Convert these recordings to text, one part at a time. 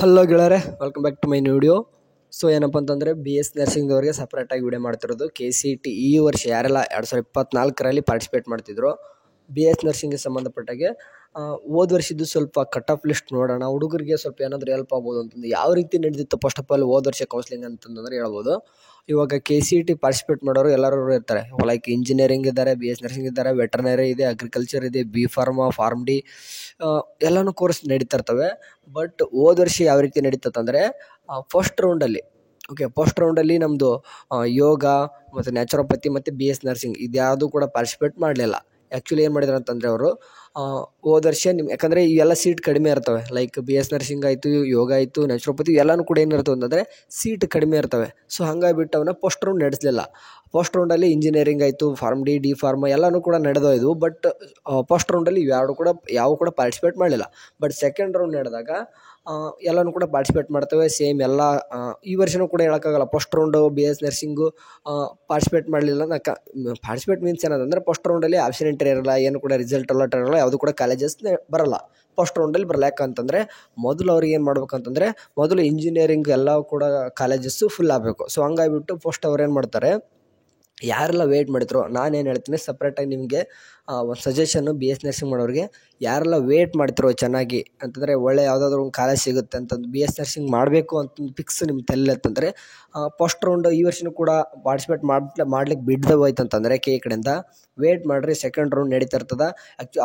Hello ಗೆಳೆಯರೆ, welcome back to my video. So ಏನಪ್ಪ ಅಂತಂದರೆ BS ನರ್ಸಿಂಗ್ದವ್ರಿಗೆ ಸಪ್ರೇಟಾಗಿ ವಿಡಿಯೋ ಮಾಡ್ತಿರೋದು. KCET ಈ ವರ್ಷ ಯಾರೆಲ್ಲ 2024ರಲ್ಲಿ ಪಾರ್ಟಿಸಿಪೇಟ್ ಮಾಡ್ತಿದ್ರು BS ನರ್ಸಿಂಗ್ಗೆ ಸಂಬಂಧಪಟ್ಟಾಗೆ ಹೋದ ವರ್ಷದ್ದು ಸ್ವಲ್ಪ ಕಟ್ ಆಫ್ ಲಿಸ್ಟ್ ನೋಡೋಣ. ಹುಡುಗರಿಗೆ ಸ್ವಲ್ಪ ಏನಾದರೂ ಹೆಲ್ಪ್ ಆಗ್ಬೋದು ಅಂತಂದು ಯಾವ ರೀತಿ ನಡೆದಿತ್ತು ಫಸ್ಟ್ ಆಫ್ ಆಲ್ ಹೋದ ವರ್ಷ ಕೌನ್ಸ್ಲಿಂಗ್ ಅಂತಂದರೆ ಹೇಳ್ಬೋದು. ಇವಾಗ KCET ಪಾರ್ಟಿಸಿಪೇಟ್ ಮಾಡೋರು ಎಲ್ಲರೂ ಇರ್ತಾರೆ. ಲೈಕ್ ಇಂಜಿನಿಯರಿಂಗ್ ಇದ್ದಾರೆ, BS ನರ್ಸಿಂಗ್ ಇದ್ದಾರೆ, ವೆಟರ್ನರಿ ಇದೆ, ಅಗ್ರಿಕಲ್ಚರ್ ಇದೆ, B ಫಾರ್ಮ್ ಡಿ ಎಲ್ಲನೂ ಕೋರ್ಸ್ ನಡೀತಾ ಇರ್ತವೆ. ಬಟ್ ಹೋದ ವರ್ಷ ಯಾವ ರೀತಿ ನಡೀತದಂದರೆ ಫಸ್ಟ್ ರೌಂಡಲ್ಲಿ ನಮ್ಮದು ಯೋಗ ಮತ್ತು ನ್ಯಾಚುರೋಪತಿ ಮತ್ತು BS ನರ್ಸಿಂಗ್ ಇದ್ಯಾವುದೂ ಕೂಡ ಪಾರ್ಟಿಸಿಪೇಟ್ ಮಾಡಲಿಲ್ಲ. ಆ್ಯಕ್ಚುಲಿ ಏನು ಮಾಡಿದ್ರು ಅಂತಂದರೆ ಅವರು ಹೋದ ವರ್ಷ ಯಾಕಂದರೆ ಇವೆಲ್ಲ ಸೀಟ್ ಕಡಿಮೆ ಇರ್ತವೆ. ಲೈಕ್ BS ನರ್ಸಿಂಗ್ ಆಯಿತು, ಯೋಗ ಆಯಿತು, ನ್ಯಾಚುರೋಪತಿ ಎಲ್ಲನೂ ಕೂಡ ಏನಿರ್ತವೆ ಅಂತಂದರೆ ಸೀಟ್ ಕಡಿಮೆ ಇರ್ತವೆ. ಸೊ ಹಾಗಾಗಿಬಿಟ್ಟು ಅವನ್ನ ಫಸ್ಟ್ ರೌಂಡ್ ನಡೆಸಲಿಲ್ಲ. ಫಸ್ಟ್ ರೌಂಡಲ್ಲಿ ಇಂಜಿನಿಯರಿಂಗ್ ಆಯಿತು, ಫಾರ್ಮ್ ಡಿ, D ಫಾರ್ಮ್ ಎಲ್ಲನೂ ಕೂಡ ನಡೆದೋಯ್ದು. ಬಟ್ ಫಸ್ಟ್ ರೌಂಡಲ್ಲಿ ಯಾವ ಕೂಡ ಪಾರ್ಟಿಸಿಪೇಟ್ ಮಾಡಲಿಲ್ಲ. ಬಟ್ ಸೆಕೆಂಡ್ ರೌಂಡ್ ನಡೆದಾಗ ಎಲ್ಲನೂ ಕೂಡ ಪಾರ್ಟಿಸಿಪೇಟ್ ಮಾಡ್ತವೆ. ಸೇಮ್ ಎಲ್ಲ ಈ ವರ್ಷವೂ ಕೂಡ ಹೇಳೋಕ್ಕಾಗಲ್ಲ. First round BS nursing participate ಮಾಡಲಿಲ್ಲ. ಪಾರ್ಟಿಸಿಪೇಟ್ ಮೀನ್ಸ್ ಏನಂದರೆ ಫಸ್ಟ್ ರೌಂಡಲ್ಲಿ ಆಪ್ಷನ್ ಎಂಟ್ರಿ ಇರಲ್ಲ, ಏನು ಕೂಡ ರಿಸಲ್ಟ್ ಅಲಾಟ್ ಇರಲ್ಲ, ಯಾವುದು ಕೂಡ ಕಾಲೇಜಸ್ ಬರಲ್ಲ. ಫಸ್ಟ್ ರೌಂಡಲ್ಲಿ ಬರಲ್ಲ. ಯಾಕಂತಂದರೆ ಮೊದಲು ಅವ್ರಿಗೆ ಏನು ಮಾಡ್ಬೇಕಂತಂದರೆ ಮೊದಲು ಇಂಜಿನಿಯರಿಂಗ್ ಎಲ್ಲ ಕೂಡ ಕಾಲೇಜಸ್ಸು ಫುಲ್ ಆಗಬೇಕು. ಸೊ ಹಂಗಾಗಿಬಿಟ್ಟು ಫಸ್ಟ್ ಅವ್ರು ಏನು ಮಾಡ್ತಾರೆ, ಯಾರೆಲ್ಲ ವೆಯ್ಟ್ ಮಾಡಿದ್ರು, ನಾನೇನು ಹೇಳ್ತೀನಿ ಸಪ್ರೇಟಾಗಿ ನಿಮಗೆ ಒಂದು ಸಜೆಷನ್ನು BS ನರ್ಸಿಂಗ್ ಮಾಡೋರಿಗೆ. ಯಾರೆಲ್ಲ ವೇಟ್ ಮಾಡ್ತಿರೋ ಚೆನ್ನಾಗಿ ಅಂತಂದರೆ ಒಳ್ಳೆ ಯಾವುದಾದ್ರೂ ಒಂದು ಕಾಲೇಜ್ ಸಿಗುತ್ತೆ ಅಂತಂದು BS ನರ್ಸಿಂಗ್ ಮಾಡಬೇಕು ಅಂತಂದು ಫಿಕ್ಸ್ ನಿಮ್ಮ ತಲೆ ಅಂತಂದರೆ ಫಸ್ಟ್ ರೌಂಡ್ ಈ ವರ್ಷವೂ ಕೂಡ ಪಾರ್ಟಿಸಿಪೇಟ್ ಮಾಡ್ಲಿಕ್ಕೆ ಬಿಡದೆ ಹೋಯ್ತು ಅಂತಂದರೆ ಕಡೆಯಿಂದ ವೇಟ್ ಮಾಡಿರಿ. ಸೆಕೆಂಡ್ ರೌಂಡ್ ನಡೀತಾ ಇರ್ತದೆ.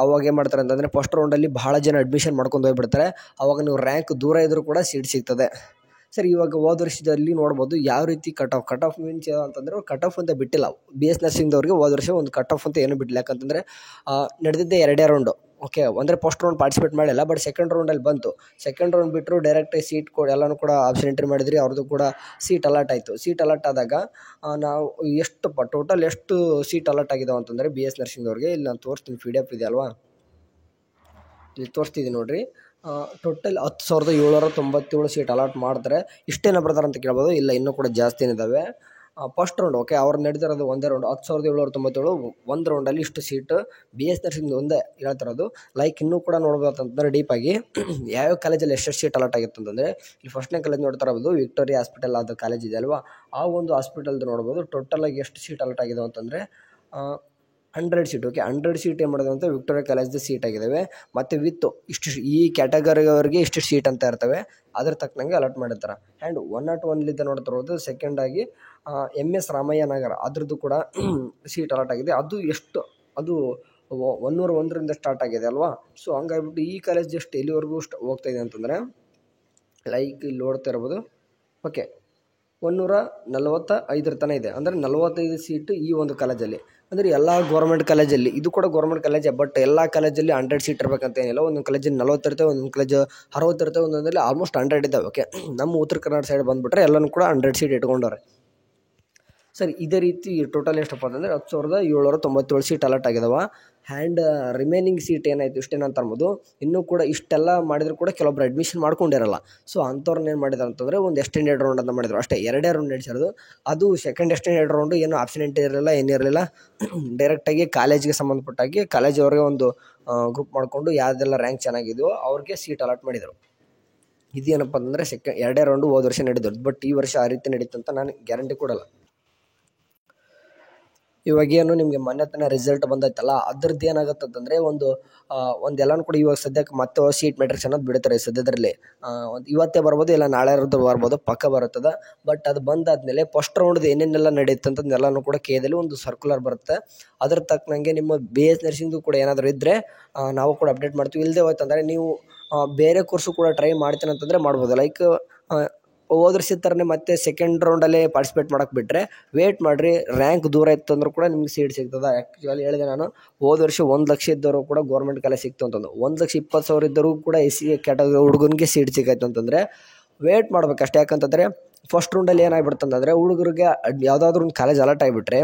ಅವಾಗ ಏನು ಮಾಡ್ತಾರೆ ಅಂತಂದರೆ ಫಸ್ಟ್ ರೌಂಡಲ್ಲಿ ಭಾಳ ಜನ ಅಡ್ಮಿಷನ್ ಮಾಡ್ಕೊಂಡು ಹೋಗ್ಬಿಡ್ತಾರೆ. ಅವಾಗ ನೀವು ರ್ಯಾಂಕ್ ದೂರ ಇದ್ದರೂ ಕೂಡ ಸೀಟ್ ಸಿಗ್ತದೆ. ಸರ್, ಇವಾಗ ಹೋದ ವರ್ಷದಲ್ಲಿ ನೋಡ್ಬೋದು ಯಾವ ರೀತಿ ಕಟ್ ಆಫ್ ಮೀನ್ಸ್ ಅಂತಂದರೆ ಕಟ್ ಆಫ್ ಅಂತ ಬಿಟ್ಟಿಲ್ಲ. BS ನರ್ಸಿಂಗ್ದವ್ರಿಗೆ ಹೋದ ವರ್ಷ ಒಂದು ಕಟ್ ಆಫ್ ಅಂತ ಏನೂ ಬಿಟ್ಟಿಲ್ಲ. ಯಾಕಂತಂದರೆ ನಡೆದಿದ್ದೆ 2 ರೌಂಡು. ಓಕೆ, ಅಂದರೆ ಫಸ್ಟ್ ರೌಂಡ್ ಪಾರ್ಟಿಸಿಪೇಟ್ ಮಾಡಿಲ್ಲ. ಬಟ್ ಸೆಕೆಂಡ್ ರೌಂಡಲ್ಲಿ ಬಂತು. ಸೆಕೆಂಡ್ ರೌಂಡ್ ಬಿಟ್ಟರು ಡೈರೆಕ್ಟಾಗಿ ಸೀಟ್ ಎಲ್ಲನೂ ಕೂಡ ಆಪ್ಷನ್ ಎಂಟ್ರಿ ಮಾಡಿದ್ರಿ. ಅವ್ರದ್ದು ಕೂಡ ಸೀಟ್ ಅಲಾಟ್ ಆಯಿತು. ಸೀಟ್ ಅಲಾಟ್ ಆದಾಗ ನಾವು ಟೋಟಲ್ ಎಷ್ಟು ಸೀಟ್ ಅಲಾಟ್ ಆಗಿದಾವೆ ಅಂತಂದರೆ BS ನರ್ಸಿಂಗ್ದವ್ರಿಗೆ ಇಲ್ಲಿ ನಾನು ತೋರಿಸ್ತೀನಿ. PDF ಇದೆ ಅಲ್ವಾ, ಇಲ್ಲಿ ತೋರಿಸ್ತಿದ್ದೀನಿ ನೋಡಿರಿ. ಟೋಟಲ್ 10,797 ಸೀಟ್ ಅಲಾಟ್ ಮಾಡ್ತಾರೆ. ಇಷ್ಟೇನ ಬರ್ತಾರೆ ಅಂತ ಕೇಳ್ಬೋದು. ಇಲ್ಲ, ಇನ್ನೂ ಕೂಡ ಜಾಸ್ತಿ ಇದ್ದಾವೆ. ಫಸ್ಟ್ ರೌಂಡ್ ಓಕೆ, ಅವ್ರು ನಡೆದಿರೋದು ಒಂದೇ ರೌಂಡ್ 10,797. ಒಂದು ರೌಂಡಲ್ಲಿ ಇಷ್ಟು ಸೀಟು BS ನರ್ಸಿಂಗ್ ಒಂದೇ ಹೇಳ್ತಿರೋದು. ಲೈಕ್ ಇನ್ನೂ ಕೂಡ ನೋಡ್ಬೋದು ಅಂತಂದರೆ ಡೀಪಾಗಿ ಯಾವ್ಯಾವ ಕಾಲೇಜಲ್ಲಿ ಎಷ್ಟು ಸೀಟ್ ಅಲಾಟ್ ಆಗಿತ್ತು ಅಂತಂದರೆ ಇಲ್ಲಿ ಫಸ್ಟ್ನೇ ಕಾಲೇಜ್ ನೋಡ್ತಾ ಇರ್ಬೋದು, ವಿಕ್ಟೋರಿಯಾ ಹಾಸ್ಪಿಟಲ್ ಅದು ಕಾಲೇಜ್ ಇದೆ ಅಲ್ವಾ, ಆ ಒಂದು ಹಾಸ್ಪಿಟಲ್ದು ನೋಡ್ಬೋದು. ಟೋಟಲಾಗಿ ಎಷ್ಟು ಸೀಟ್ ಅಲಾಟ್ ಆಗಿದೆ ಅಂತಂದರೆ 100 ಸೀಟ್. ಓಕೆ, 100 ಸೀಟ್ ಏನು ಮಾಡೋದು ಅಂತ ವಿಕ್ಟೋರಿಯಾ ಕಾಲೇಜ್ದು ಸೀಟ್ ಆಗಿದ್ದಾವೆ. ಮತ್ತು ವಿತ್ ಇಷ್ಟು ಈ ಕ್ಯಾಟಗರಿಯವರಿಗೆ ಇಷ್ಟು ಸೀಟ್ ಅಂತ ಇರ್ತವೆ. ಅದ್ರ ತಕ್ಕನಂಗೆ ಅಲಾಟ್ ಮಾಡಿರ್ತಾರೆ. ಆ್ಯಂಡ್ 101 ನೋಡ್ತಿರೋದು ಸೆಕೆಂಡಾಗಿ MS ರಾಮಯ್ಯ ನಗರ ಅದ್ರದ್ದು ಕೂಡ ಸೀಟ್ ಅಲಾಟ್ ಆಗಿದೆ. ಅದು 101ರಿಂದ ಸ್ಟಾರ್ಟ್ ಆಗಿದೆ ಅಲ್ವಾ. ಸೊ ಹಂಗಾಗಿಬಿಟ್ಟು ಈ ಕಾಲೇಜ್ ಜಸ್ಟ್ ಎಲ್ಲಿವರೆಗೂ ಹೋಗ್ತಾ ಇದೆ ಅಂತಂದರೆ ಲೈಕ್ ಇಲ್ಲಿ ನೋಡ್ತಾ ಇರ್ಬೋದು. ಓಕೆ, 145 ತನಕ ಇದೆ. ಅಂದರೆ 45 ಸೀಟು ಈ ಒಂದು ಕಾಲೇಜಲ್ಲಿ. ಅಂದರೆ ಎಲ್ಲ ಗೌರ್ಮೆಂಟ್ ಕಾಲೇಜಲ್ಲಿ, ಇದು ಕೂಡ ಗೌರ್ಮೆಂಟ್ ಕಾಲೇಜೇ. ಬಟ್ ಎಲ್ಲ ಕಾಲೇಜಲ್ಲಿ 100 ಸೀಟ್ ಇರಬೇಕಂತ ಏನಿಲ್ಲ. ಒಂದೊಂದು ಕಾಲೇಜಲ್ಲಿ 40 ಇರ್ತವೆ, ಒಂದೊಂದು ಕಾಲೇಜ್ 60 ಇರ್ತವೆ, ಒಂದೊಂದಲ್ಲಿ ಆಲ್ಮೋಸ್ಟ್ 100 ಇದ್ದಾವೆ. ಓಕೆ, ನಮ್ಮ ಉತ್ತರ ಕರ್ನಾಟಕ ಸೈಡ್ ಬಂದುಬಿಟ್ರೆ ಎಲ್ಲನೂ ಕೂಡ 100 ಸೀಟ್ ಇಟ್ಕೊಂಡವ್ರೆ. ಸರಿ, ಇದೇ ರೀತಿ ಟೋಟಲ್ ಎಷ್ಟಪ್ಪ ಅಂತಂದರೆ 10,797 ಸೀಟ್ ಅಲಾಟ್ ಆಗಿದಾವೆ. ಆ್ಯಂಡ್ ರಿಮೈನಿಂಗ್ ಸೀಟ್ ಏನಾಯಿತು ಇಷ್ಟೇನಂತ ಅನ್ಬೋದು. ಇನ್ನೂ ಕೂಡ ಇಷ್ಟೆಲ್ಲ ಮಾಡಿದ್ರು ಕೂಡ ಕೆಲವೊಬ್ರು ಅಡ್ಮಿಷನ್ ಮಾಡ್ಕೊಂಡಿರಲ್ಲ. ಸೊ ಅಂಥವ್ರನ್ನ ಏನು ಮಾಡಿದ್ರು ಅಂತಂದರೆ ಒಂದು ಎಕ್ಸ್ಟೆಂಡೆಡ್ ರೌಂಡ್ ಅಂತ ಮಾಡಿದ್ರು. ಅಷ್ಟೇ 2 ರೌಂಡ್ ನಡೆಸಿರೋದು. ಅದು ಸೆಕೆಂಡ್ ಎಕ್ಸ್ಟೆಂಡೆಡ್ ರೌಂಡು ಏನು ಆಪ್ಷನ್ ಎಂಟ್ರಿ ಇರಲಿಲ್ಲ, ಏನಿರಲಿಲ್ಲ. ಡೈರೆಕ್ಟಾಗಿ ಕಾಲೇಜಿಗೆ ಸಂಬಂಧಪಟ್ಟಾಗಿ ಕಾಲೇಜವ್ರಿಗೆ ಒಂದು ಗ್ರೂಪ್ ಮಾಡಿಕೊಂಡು ಯಾವುದೆಲ್ಲ ರ್ಯಾಂಕ್ ಚೆನ್ನಾಗಿದೆಯೋ ಅವ್ರಿಗೆ ಸೀಟ್ ಅಲಾಟ್ ಮಾಡಿದರು. ಇದೇನಪ್ಪ ಅಂತಂದರೆ 2 ರೌಂಡು ಹೋದ ವರ್ಷ ನಡೆದದ್ದು. ಬಟ್ ಈ ವರ್ಷ ಆ ರೀತಿ ನಡೀತು ಅಂತ ನಾನು ಗ್ಯಾರಂಟಿ ಕೊಡಲ್ಲ. ಇವಾಗೇನು ನಿಮಗೆ ಮೊನ್ನೆ ತನಕ ರಿಸಲ್ಟ್ ಬಂದೈತಲ್ಲ, ಅದ್ರದ್ದು ಏನಾಗುತ್ತೆ ಅಂತಂದರೆ ಒಂದು ಎಲ್ಲನೂ ಕೂಡ ಇವಾಗ ಸದ್ಯಕ್ಕೆ ಮತ್ತೆ ಸೀಟ್ ಮ್ಯಾಟ್ರಿಕ್ಸ್ ಅನ್ನೋದು ಬಿಡ್ತಾರೆ ಸದ್ಯದರಲ್ಲಿ. ಇವತ್ತೇ ಬರ್ಬೋದು, ಇಲ್ಲ ನಾಳೆ ಬರ್ಬೋದು, ಪಕ್ಕ ಬರುತ್ತದೆ. ಬಟ್ ಅದು ಬಂದಾದಮೇಲೆ ಫಸ್ಟ್ ರೌಂಡ್ದು ಏನೇನೆಲ್ಲ ನಡೆಯುತ್ತೆ ಅಂತಂದೆಲ್ಲನೂ ಕೂಡ ಕೇದಲ್ಲಿ ಒಂದು ಸರ್ಕ್ಯುಲರ್ ಬರುತ್ತೆ. ಅದ್ರ ತಕ್ಕನಂಗೆ ನಿಮ್ಮ BS ನರ್ಸಿಂಗ್ದು ಕೂಡ ಏನಾದರೂ ಇದ್ದರೆ ನಾವು ಕೂಡ ಅಪ್ಡೇಟ್ ಮಾಡ್ತೀವಿ. ಇಲ್ಲದೆ ಹೋಯ್ತಂದರೆ ನೀವು ಬೇರೆ ಕೋರ್ಸು ಕೂಡ ಟ್ರೈ ಮಾಡ್ತೀನಿ ಅಂತಂದರೆ ಮಾಡ್ಬೋದು. ಲೈಕ್ ಹೋದ ವರ್ಷದ ಥರನೇ ಮತ್ತೆ ಸೆಕೆಂಡ್ ರೌಂಡಲ್ಲೇ ಪಾರ್ಟಿಸಿಪೇಟ್ ಮಾಡೋಕ್ಕೆ ಬಿಟ್ಟರೆ ವೇಟ್ ಮಾಡಿರಿ. ರ್ಯಾಂಕ್ ದೂರ ಇತ್ತು ಅಂದರೂ ಕೂಡ ನಿಮ್ಗೆ ಸೀಟ್ ಸಿಗ್ತದೆ. ಆ್ಯಕ್ಚುಲಿ ಹೇಳಿದೆ ನಾನು, ಹೋದ ವರ್ಷ 1 ಲಕ್ಷ ಇದ್ದವರು ಕೂಡ ಗೌರ್ಮೆಂಟ್ ಕಾಲೇಜ್ ಸಿಕ್ತು ಅಂತಂದು. 1,20,000 ಇದ್ದರೂ ಕೂಡ SC ಕ್ಯಾಟಗರಿ ಹುಡುಗನಿಗೆ ಸೀಟ್ ಸಿಗಾಯ್ತು ಅಂತಂದರೆ ವೇಟ್ ಮಾಡ್ಬೇಕಷ್ಟೇ. ಯಾಕಂತಂದರೆ ಫಸ್ಟ್ ರೌಂಡಲ್ಲಿ ಏನಾಗ್ಬಿಡ್ತಂದರೆ ಹುಡುಗರಿಗೆ ಯಾವುದಾದ್ರೂ ಒಂದು ಕಾಲೇಜ್ ಅಲಾಟ್ ಆಗಿಬಿಟ್ರೆ,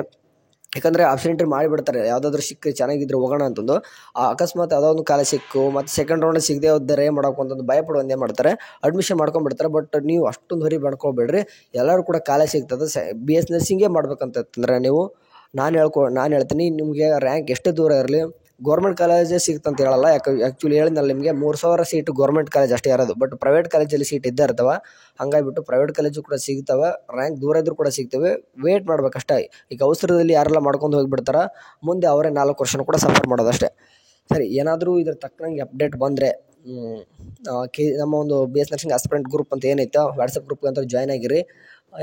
ಯಾಕಂದರೆ ಆಪ್ಷನ್ ಎಂಟ್ರಿ ಮಾಡಿಬಿಡ್ತಾರೆ, ಯಾವುದಾದ್ರೂ ಸಿಕ್ಕಿ ಚೆನ್ನಾಗಿದ್ರೆ ಹೋಗೋಣ ಅಂತಂದು. ಅಕಸ್ಮಾತ್ ಯಾವುದೋ ಒಂದು ಕಾಲೇಜ್ ಸಿಕ್ಕು ಮತ್ತು ಸೆಕೆಂಡ್ ರೌಂಡ್ ಸಿಗದೆ ಹೋದರೆ ಏನು ಮಾಡೋಕು ಅಂತಂದು ಭಯಪಡೋದು ಏನು ಮಾಡ್ತಾರೆ, ಅಡ್ಮಿಷನ್ ಮಾಡ್ಕೊಂಡ್ಬಿಡ್ತಾರೆ. ಬಟ್ ನೀವು ಅಷ್ಟೊಂದು ಹೊರಿ ಮಾಡ್ಕೊಬೇಡ್ರಿ, ಎಲ್ಲರೂ ಕೂಡ ಕಾಲೇಜ್ ಸಿಗ್ತದೆ. BS ನರ್ಸಿಂಗೇ ಮಾಡ್ಬೇಕಂತಂದರೆ ನೀವು ನಾನು ಹೇಳ್ತೀನಿ, ನಿಮಗೆ ರ್ಯಾಂಕ್ ಎಷ್ಟೇ ದೂರ ಇರಲಿ ಗೌರ್ಮೆಂಟ್ ಕಾಲೇಜೇ ಸಿಗ್ತಂತ ಹೇಳಲ್ಲ, ಆ್ಯಕ್ಚುಲಿ ಹೇಳಿದ್ನಲ್ಲ ನಿಮಗೆ 3000 ಸೀಟು ಗೌರ್ಮೆಂಟ್ ಕಾಲೇಜ್ ಅಷ್ಟೇ ಇರೋದು. ಬಟ್ ಪ್ರೈವೇಟ್ ಕಾಲೇಜಲ್ಲಿ ಸೀಟ್ ಇದ್ದೇ ಇರ್ತವೆ. ಹಂಗಾಗಿಬಿಟ್ಟು ಪ್ರೈವೇಟ್ ಕಾಲೇಜು ಕೂಡ ಸಿಗ್ತವೆ, ರ್ಯಾಂಕ್ ದೂರ ಇದ್ದರೂ ಕೂಡ ಸಿಗ್ತವೆ. ವೇಟ್ ಮಾಡ್ಬೇಕಷ್ಟೇ. ಈಗ ಅವಸರದಲ್ಲಿ ಯಾರೆಲ್ಲ ಮಾಡ್ಕೊಂಡು ಹೋಗಿಬಿಡ್ತಾರೆ, ಮುಂದೆ ಅವರೇ 4 ವರ್ಷನೂ ಕೂಡ ಸಫರ್ ಮಾಡೋದಷ್ಟೇ. ಸರಿ, ಏನಾದರೂ ಇದ್ರ ತಕ್ಕನಂಗೆ ಅಪ್ಡೇಟ್ ಬಂದರೆ ನಮ್ಮ ಒಂದು BS ನರ್ಸಿಂಗ್ ಆಸ್ಪಿರೆಂಟ್ ಗ್ರೂಪ್ ಅಂತ ಏನೈತೆ ವಾಟ್ಸಪ್ ಗ್ರೂಪ್ಗೆ ಅಂತ ಜಾಯ್ನ್ ಆಗಿರಿ.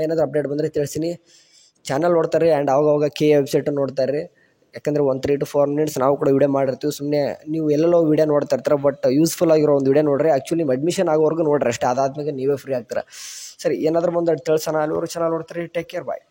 ಏನಾದರೂ ಅಪ್ಡೇಟ್ ಬಂದರೆ ತಿಳಿಸ್ತೀನಿ. ಚಾನಲ್ ನೋಡ್ತಾರೆ ಆ್ಯಂಡ್ ಆವಾಗ KA ವೆಬ್ಸೈಟನ್ನು ನೋಡ್ತಾರೆ. ಯಾಕಂದರೆ 1 3 to 4 minutes ನಾವು ಕೂಡ ವೀಡಿಯೋ ಮಾಡಿರ್ತೀವಿ. ಸುಮ್ಮನೆ ನೀವು ಎಲ್ಲೆಲ್ಲೋ ವೀಡಿಯೋ ನೋಡ್ತಾ ಇರ್ತಾರೆ, ಬಟ್ ಯೂಸ್ಫುಲ್ ಆಗಿರೋ ಒಂದು ವೀಡಿಯೋ ನೋಡ್ರಿ. ಆ್ಯಕ್ಚುಲಿ ಅಡ್ಮಿಷನ್ ಆಗೋವರೆಗೂ ನೋಡ್ರಿ ಅಷ್ಟೇ, ಅದಾದ್ಮೇಲೆ ನೀವೇ ಫ್ರೀ ಆಗ್ತಾರೆ. ಸರಿ, ಏನಾದರೂ ಮುಂದೆ ತಿಳಿಸೋಣ. ಅಲ್ಲಿವರೆಗೂ ಚಾನಲ್ ನೋಡ್ತಾರೆ. ಟೇಕ್ ಕೇರ್, ಬಾಯ್.